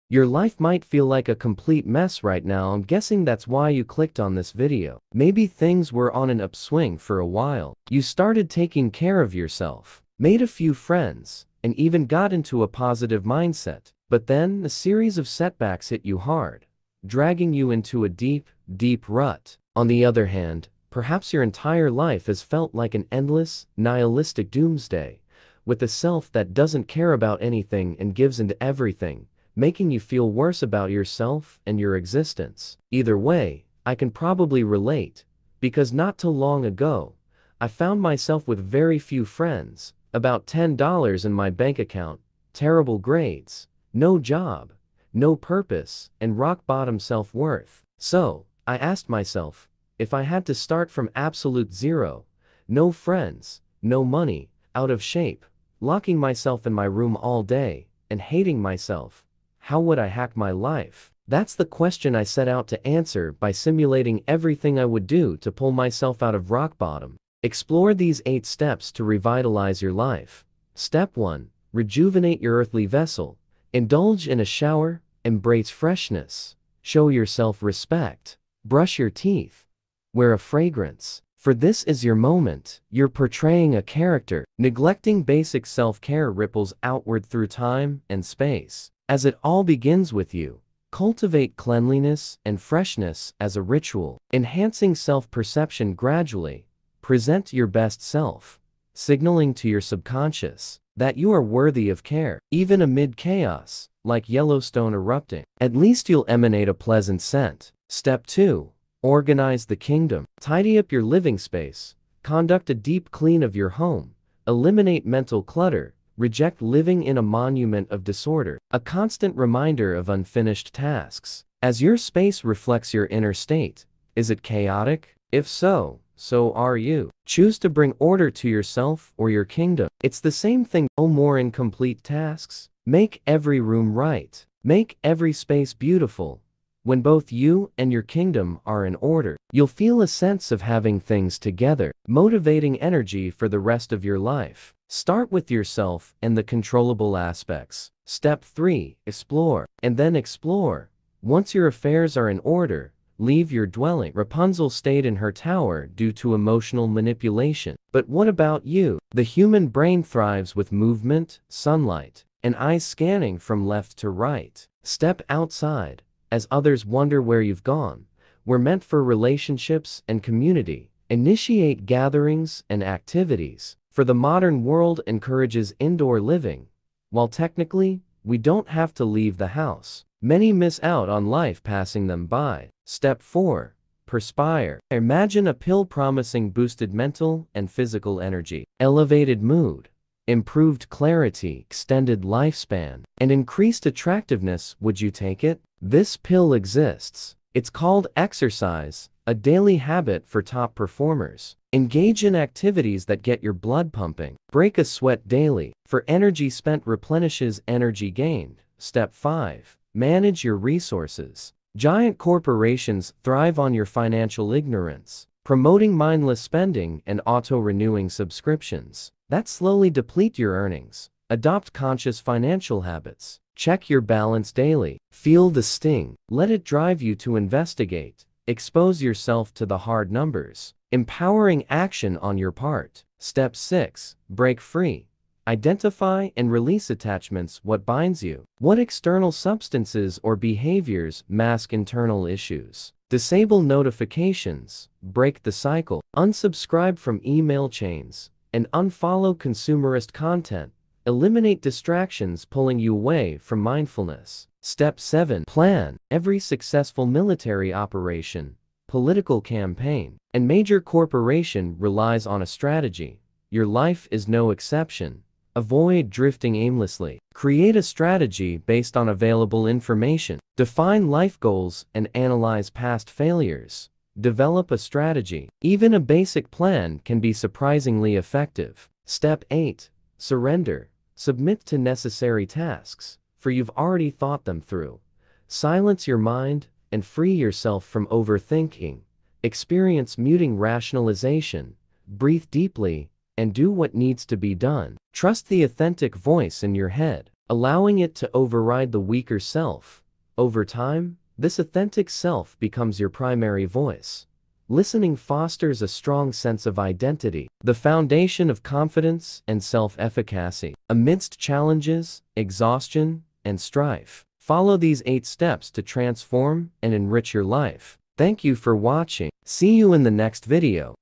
Your life might feel like a complete mess right now. I'm guessing that's why you clicked on this video. Maybe things were on an upswing for a while. You started taking care of yourself, made a few friends, and even got into a positive mindset. But then a series of setbacks hit you hard, dragging you into a deep, deep rut. On the other hand, perhaps your entire life has felt like an endless, nihilistic doomsday, with a self that doesn't care about anything and gives into everything, making you feel worse about yourself and your existence. Either way, I can probably relate, because not too long ago, I found myself with very few friends, about $10 in my bank account, terrible grades, no job, no purpose, and rock-bottom self-worth. So, I asked myself, if I had to start from absolute zero, no friends, no money, out of shape, locking myself in my room all day, and hating myself, how would I hack my life? That's the question I set out to answer by simulating everything I would do to pull myself out of rock bottom. Explore these 8 steps to revitalize your life. Step 1. Rejuvenate your earthly vessel. Indulge in a shower, embrace freshness, show yourself respect, brush your teeth, wear a fragrance. For this is your moment. You're portraying a character. Neglecting basic self-care ripples outward through time and space. As it all begins with you, cultivate cleanliness and freshness as a ritual, enhancing self-perception gradually. Present your best self, signaling to your subconscious that you are worthy of care, even amid chaos, like Yellowstone erupting. At least you'll emanate a pleasant scent. Step 2. Organize the kingdom. Tidy up your living space. Conduct a deep clean of your home. Eliminate mental clutter. Reject living in a monument of disorder, a constant reminder of unfinished tasks. As your space reflects your inner state, is it chaotic? If so, so are you. Choose to bring order to yourself or your kingdom. It's the same thing. No more incomplete tasks. Make every room right. Make every space beautiful. When both you and your kingdom are in order, you'll feel a sense of having things together, motivating energy for the rest of your life. Start with yourself and the controllable aspects. Step 3. Explore. And then explore. Once your affairs are in order, leave your dwelling. Rapunzel stayed in her tower due to emotional manipulation. But what about you? The human brain thrives with movement, sunlight, and eyes scanning from left to right. Step outside. As others wonder where you've gone, we're meant for relationships and community. Initiate gatherings and activities. For the modern world encourages indoor living. While technically, we don't have to leave the house, many miss out on life passing them by. Step 4. Perspire. Imagine a pill promising boosted mental and physical energy, elevated mood, improved clarity, extended lifespan, and increased attractiveness. Would you take it? This pill exists. It's called exercise, a daily habit for top performers. Engage in activities that get your blood pumping. Break a sweat daily, for energy spent replenishes energy gained. Step 5. Manage your resources. Giant corporations thrive on your financial ignorance, promoting mindless spending and auto-renewing subscriptions that slowly deplete your earnings. Adopt conscious financial habits. Check your balance daily. Feel the sting. Let it drive you to investigate. Expose yourself to the hard numbers. Empowering action on your part. Step 6. Break free. Identify and release attachments. What binds you? What external substances or behaviors mask internal issues? Disable notifications. Break the cycle. Unsubscribe from email chains and unfollow consumerist content. Eliminate distractions pulling you away from mindfulness. Step 7. Plan. Every successful military operation, political campaign, and major corporation relies on a strategy. Your life is no exception. Avoid drifting aimlessly. Create a strategy based on available information. Define life goals and analyze past failures. Develop a strategy. Even a basic plan can be surprisingly effective. Step 8. Surrender. Submit to necessary tasks, for you've already thought them through. Silence your mind and free yourself from overthinking. Experience muting rationalization. Breathe deeply and do what needs to be done. Trust the authentic voice in your head. allowing it to override the weaker self. Over time, this authentic self becomes your primary voice. Listening fosters a strong sense of identity, the foundation of confidence and self-efficacy. Amidst challenges, exhaustion, and strife, follow these 8 steps to transform and enrich your life. Thank you for watching. See you in the next video.